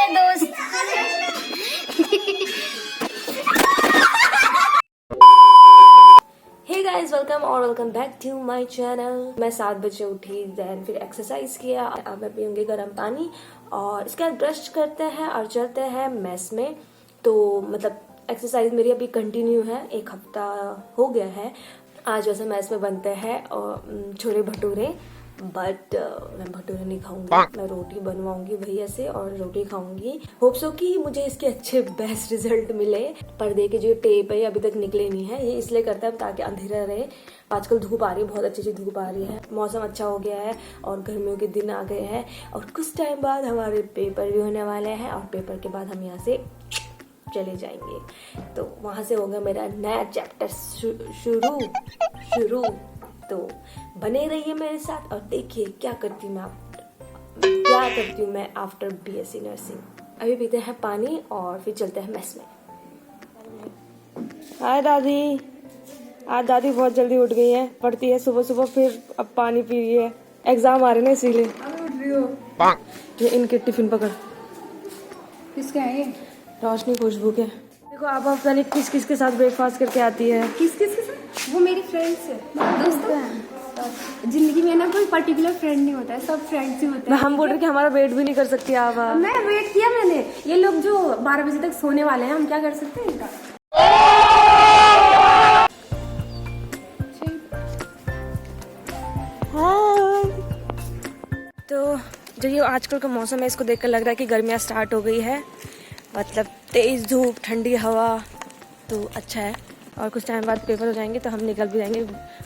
मेरे दोस्त। Hey guys, welcome back to my channel. मैं 7 बजे उठी, देन फिर एक्सरसाइज किया। अब मैं पीऊंगी गर्म पानी और इसके बाद ब्रश करते हैं और चलते हैं मेस में। तो मतलब एक्सरसाइज मेरी अभी कंटिन्यू है, 1 हफ्ता हो गया है। आज वैसे मेस में बनते हैं और छोले भटूरे, बट मैं भटूरे नहीं खाऊंगी, मैं रोटी बनवाऊंगी भैया से और रोटी खाऊंगी। होप सो कि मुझे इसके अच्छे बेस्ट रिजल्ट मिले। पर्दे के जो टेप है अभी तक निकले नहीं है, ये इसलिए करता है ताकि अंधेरा रहे। आजकल धूप आ रही है, बहुत अच्छी धूप आ रही है, मौसम अच्छा हो गया है और गर्मियों के दिन आ गए हैं और कुछ टाइम बाद हमारे पेपर भी होने वाले हैं और पेपर के बाद हम यहाँ से चले जाएंगे। तो वहां से होगा मेरा नया चैप्टर शुरू। तो बने रहिए मेरे साथ और देखिए क्या करती हूँ मैं आफ्टर बीएससी नर्सिंग। अभी पीते हैं पानी और फिर चलते हैं मेस में। हाय दादी। आज दादी बहुत जल्दी उठ गई है, पढ़ती है सुबह सुबह, फिर अब पानी पी रही है। एग्जाम आ रहे ना इसीलिए। ये इनके टिफिन पकड़। किसका है ये? रोशनी खुशबू के। देखो आप पता नहीं किस किस के साथ ब्रेकफास्ट करके आती है। किस के साथ? वो मेरी फ्रेंड्स है, दोस्तों। जिंदगी में ना कोई पर्टिकुलर फ्रेंड नहीं होता है, सब फ्रेंड्स ही होते हैं। हम बोल रहे कि हमारा वेट भी नहीं कर सकती आप। मैं वेट किया मैंने। ये लोग जो 12 बजे तक सोने वाले हैं, हम क्या कर सकते हैं इनका? तो जो ये आजकल का मौसम है, इसको देखकर लग रहा है कि गर्मियाँ स्टार्ट हो गई है। मतलब तेज धूप, ठंडी हवा, तो अच्छा है। और कुछ टाइम बाद पेपर हो जाएंगे तो हम निकल भी जाएंगे।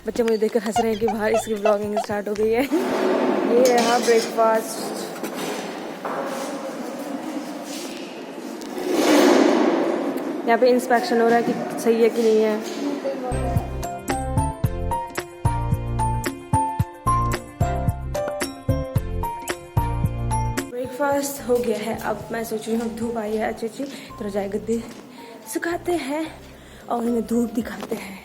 बच्चे मुझे देखकर हंस रहे हैं कि बाहर इसकी ब्लॉगिंग स्टार्ट हो गई है। ये रहा ब्रेकफास्ट। यहाँ पे इंस्पेक्शन हो रहा है कि सही है कि नहीं है। ब्रेकफास्ट हो गया है। अब मैं सोच रही हूँ धूप आई है अच्छी, तो रजाई गद्दे सुखाते हैं और इन्हें धूप दिखाते हैं।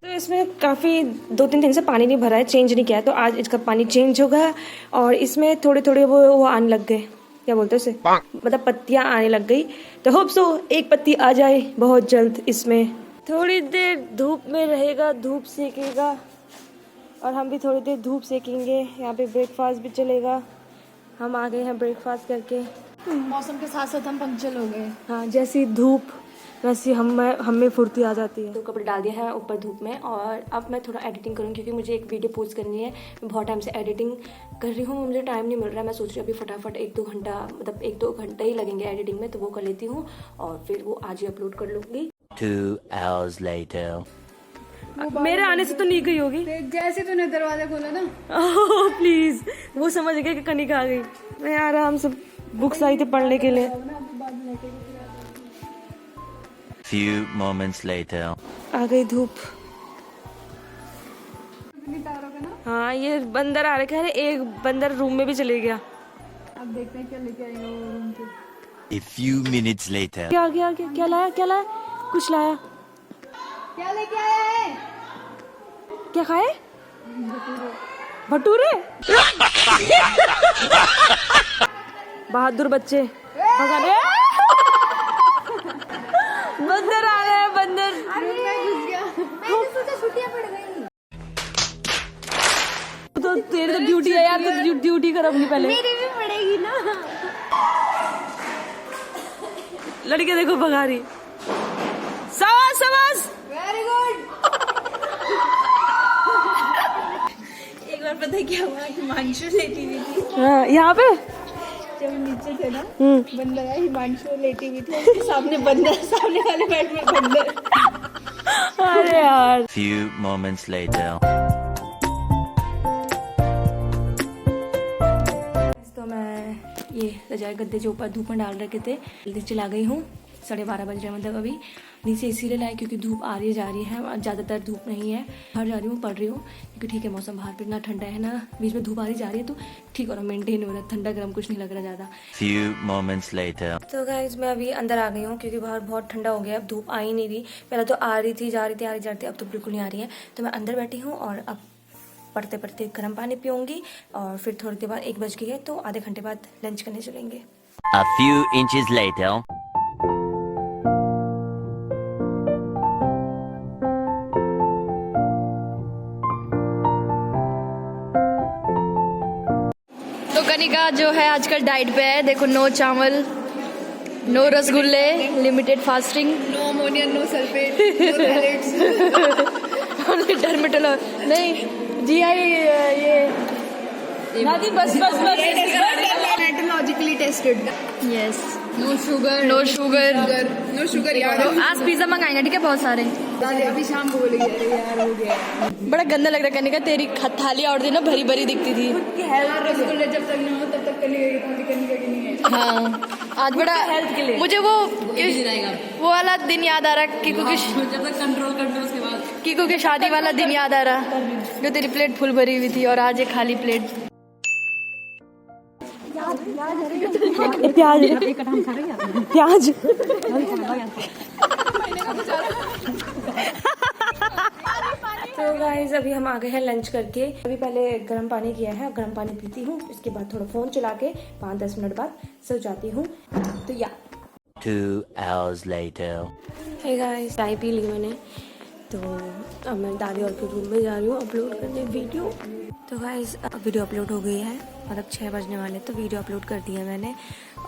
तो इसमें काफ़ी 2-3 दिन से पानी नहीं भरा है, चेंज नहीं किया है, तो आज इसका पानी चेंज होगा। और इसमें थोड़े थोड़े वो आने लग गए, क्या बोलते हैं उसे, मतलब पत्तियां आने लग गई। तो होप सो एक पत्ती आ जाए बहुत जल्द। इसमें थोड़ी देर धूप में रहेगा, धूप सेकेगा और हम भी थोड़ी देर धूप सेकेंगे। यहाँ पे ब्रेकफास्ट भी चलेगा। हम आ गए हैं ब्रेकफास्ट करके। मौसम के साथ साथ हम पंक्चुअल हो गए। हाँ, जैसी धूप वैसी हम में फुर्ती आ जाती है। तो कपड़े डाल दिया है ऊपर धूप में और अब मैं थोड़ा एडिटिंग करूँगी क्योंकि मुझे एक वीडियो पोस्ट करनी है। मैं बहुत टाइम से एडिटिंग कर रही हूँ, मुझे टाइम नहीं मिल रहा है। मैं सोच रही हूँ अभी फटाफट 1-2 घंटा, मतलब 1-2 घंटे ही लगेंगे एडिटिंग में, तो वो कर लेती हूँ और फिर वो आज ही अपलोड कर लूँगी। 2 hours later. मेरे आने से तो नहीं गई होगी। जैसे तूने दरवाजा खोला ना, प्लीज, वो समझ गए कि कनिका आ गई। मैं आराम से बुक्स आई थी पढ़ने के लिए। Few moments later. आ गई धूप। हाँ, ये बंदर आ रखे हैं। एक बंदर रूम में भी चले गया। अब देखते हैं क्या लेके आएगा वो रूम पे। A few minutes later. क्या लाया? कुछ लाया। क्या लेके आया है? क्या खाए? भटूरे। बहादुर बच्चे। भगा दे। बंदर आ गया है, बंदर। मैं घुस गया। मैंने सोचा छुट्टियां पड़ गई। तो तेरी तो ड्यूटी है यार, तो ड्यूटी कर अपनी पहले। मेरी भी पड़ेगी ना। लड़के देखो भगा रही। शाबाश। Very good. एक बार पता है क्या हुआ, हिमांशु लेटी हुई थी। हाँ, यहाँ पे जब नीचे थे ना, बंदर आया, हिमांशु लेटी हुई थी, उसके सामने बंदर, सामने वाले बेड में बंदर। अरे यार। Few moments later. तो मैं ये रजाई गद्दे जो ऊपर धूप में डाल रखे थे जल्दी चला गई हूँ। 12:30 बज रहे, मतलब अभी नीचे इसीलिए लाए क्योंकि धूप आ रही जा रही है और ज़्यादातर धूप नहीं है। बाहर जा रही हूँ, पढ़ रही हूँ क्योंकि ठीक है मौसम बाहर पे ना ठंडा है ना बीच में धूप आ रही जा रही है, तो ठीक और मेंटेन हो रहा है, ठंडा गर्म कुछ नहीं लग रहा ज़्यादा। Few moments later. तो गाइस मैं अभी अंदर आ गई हूँ क्योंकि बाहर बहुत ठंडा हो गया। अब धूप आ ही नहीं रही, पहले तो आ रही थी, जा रही थी, आ रही जाती, अब तो बिल्कुल नहीं आ रही है। तो मैं अंदर बैठी हूँ और अब पढ़ते पढ़ते गर्म पानी पीऊँगी और फिर थोड़ी देर बाद 1 बज गई है तो आधे घंटे बाद लंच करने चलेंगे। A few inches later. तो कनिका जो है आजकल डाइट पे है, देखो नो चावल, नो रसगुल्ले, limited fasting, no ammonia, no sulphate, no talents. डर्मेटोलो नहीं जी आई ये नादी बस metrologically tested. Yes, no sugar, no sugar, no sugar यार। तो आज पिज्जा मंगाएंगे, ठीक है, बहुत सारे। अभी शाम को बोलेगी अरे यार हो गया। बड़ा गंदा लग रहा है कनिका, तेरी थाली और दिन ना भरी भरी दिखती थी। रसगुल्ले जब तक नहीं हो तब तक कनिका की नहीं है। हाँ, आज बड़ा हेल्थ के लिए मुझे वो वाला दिन याद आ रहा कि क्योंकि जब तक कंट्रोल कर दो उसके बाद कीकू के शादी वाला दिन याद आ रहा, जो तेरी प्लेट फुल भरी हुई थी और आज एक खाली प्लेट। प्याज प्याज तो गाइस अभी हम आ गए हैं लंच करके। अभी पहले गर्म पानी किया है, गर्म पानी पीती हूँ, इसके बाद थोड़ा फोन चला के 5-10 मिनट बाद सो जाती हूँ। तो या 2 hours later. हे गाइस, चाय पी ली मैंने, तो अब मैं दादी और के रूम में जा रही हूँ अपलोड करने वीडियो। तो गाइस वीडियो अपलोड हो गई है, मतलब 6 बजने वाले, तो वीडियो अपलोड कर दिया मैंने।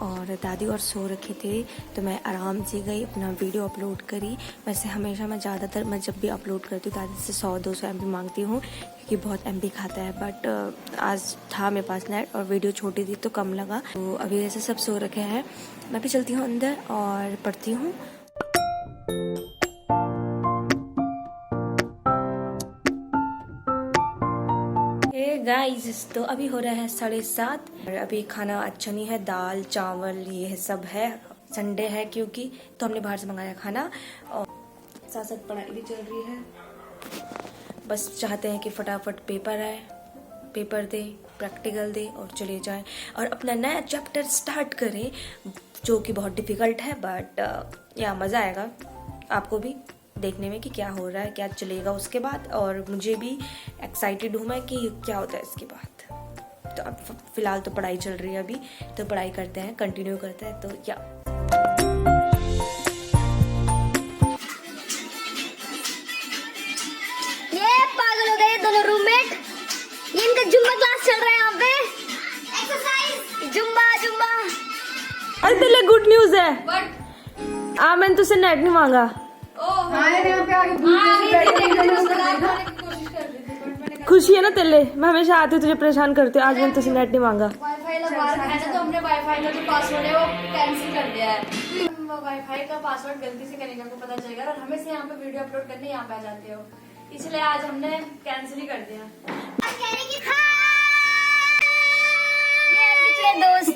और दादी और सो रखे थे तो मैं आराम से गई, अपना वीडियो अपलोड करी। वैसे हमेशा मैं ज़्यादातर मैं जब भी अपलोड करती हूँ दादी से 100-200 MB मांगती हूँ क्योंकि बहुत MB खाता है, बट आज था मेरे पास नेट और वीडियो छोटी थी तो कम लगा। तो अभी ऐसे सब सो रखे हैं, मैं भी चलती हूँ अंदर और पढ़ती हूँ। गाइस तो अभी हो रहा है 7:30 और अभी खाना अच्छा नहीं है, दाल चावल ये सब है, संडे है क्योंकि, तो हमने बाहर से मंगाया खाना और साथ साथ पढ़ाई भी चल रही है। बस चाहते हैं कि फटाफट पेपर आए, पेपर दे, प्रैक्टिकल दे और चले जाएं और अपना नया चैप्टर स्टार्ट करें जो कि बहुत डिफिकल्ट है, बट या मज़ा आएगा आपको भी देखने में कि क्या हो रहा है, क्या चलेगा उसके बाद। और मुझे भी एक्साइटेड हूँ मैं कि क्या होता है इसके बाद। तो अब फिलहाल तो पढ़ाई चल रही है अभी, तो पढ़ाई करते हैं, कंटिन्यू करते हैं। तो या ये पागल हो गए दोनों रूममेट, ये इनका जुम्बा क्लास चल रहा है यहाँ पे, एक्सरसाइज जुम्बा। अरे तेरे गुड न्यूज है, मैंने तुझसे नेट नहीं मांगा। खुशी है ना तेरे, मैं हमेशा आती हूँ तुझे परेशान करती हूँ, आज मैंने तुझसे नेट नहीं मांगा। वाईफाई लगा रखा है ना, तो हमने वाईफाई का जो पासवर्ड है वो कैंसिल कर दिया है। वाईफाई का पासवर्ड गलती से कनिका को पता चलेगा और हमें से यहाँ पे वीडियो अपलोड करने यहाँ पे आ जाते हो, इसलिए आज हमने कैंसिल ही कर दिया। ये पिछले दोस्त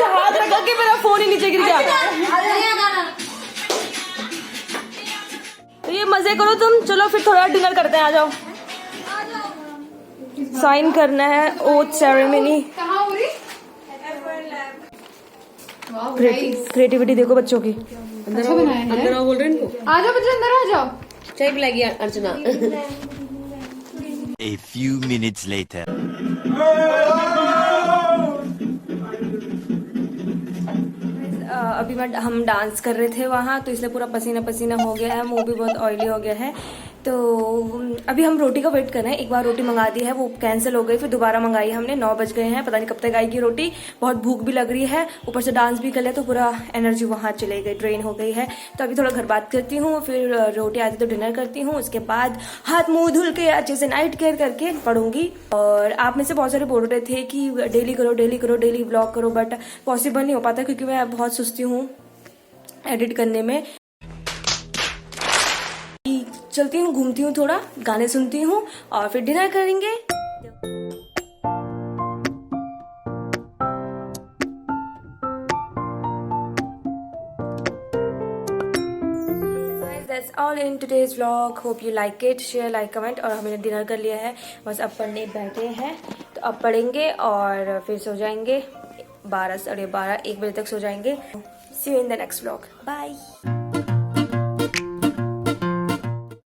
हाथ रखा कि मेरा फोन ही नीचे गिर गया। तो ये मजे करो तुम, चलो फिर थोड़ा डिनर करते हैं, आ जाओ। साइन करना है, ओथ सेरेमनी। क्रिएटिविटी देखो बच्चों की। अच्छा बनाया है। अंदर आओ बोल रहे हैं इनको। आ जाओ बच्चे अंदर आ जाओ। चाय पिलाएगी अर्चना। A few minutes later. अभी हम डांस कर रहे थे वहाँ, तो इसलिए पूरा पसीना पसीना हो गया है, मुंह भी बहुत ऑयली हो गया है। तो अभी हम रोटी का वेट कर रहे हैं। एक बार रोटी मंगा दी है, वो कैंसिल हो गई, फिर दोबारा मंगाई हमने। 9 बज गए हैं, पता नहीं कब तक आएगी रोटी। बहुत भूख भी लग रही है, ऊपर से डांस भी कर लिया तो पूरा एनर्जी वहाँ चले गई, ड्रेन हो गई है। तो अभी थोड़ा घर बात करती हूँ, फिर रोटी आती तो डिनर करती हूँ, उसके बाद हाथ मुंह धुल के अच्छे से नाइट केयर करके पढ़ूंगी। और आप में से बहुत सारे बोल रहे थे कि डेली करो डेली व्लॉग करो, बट पॉसिबल नहीं हो पाता क्योंकि मैं बहुत सुस्ती हूँ एडिट करने में। चलती हूँ, घूमती हूँ, थोड़ा गाने सुनती हूँ और फिर डिनर करेंगे। That's all in today's vlog. Hope you like it. Share, like, comment। और हमने डिनर कर लिया है, बस अब पढ़ने बैठे हैं। तो अब पढ़ेंगे और फिर सो जाएंगे। 12, 12:30, 1 बजे तक सो जाएंगे। See you in the next vlog. Bye.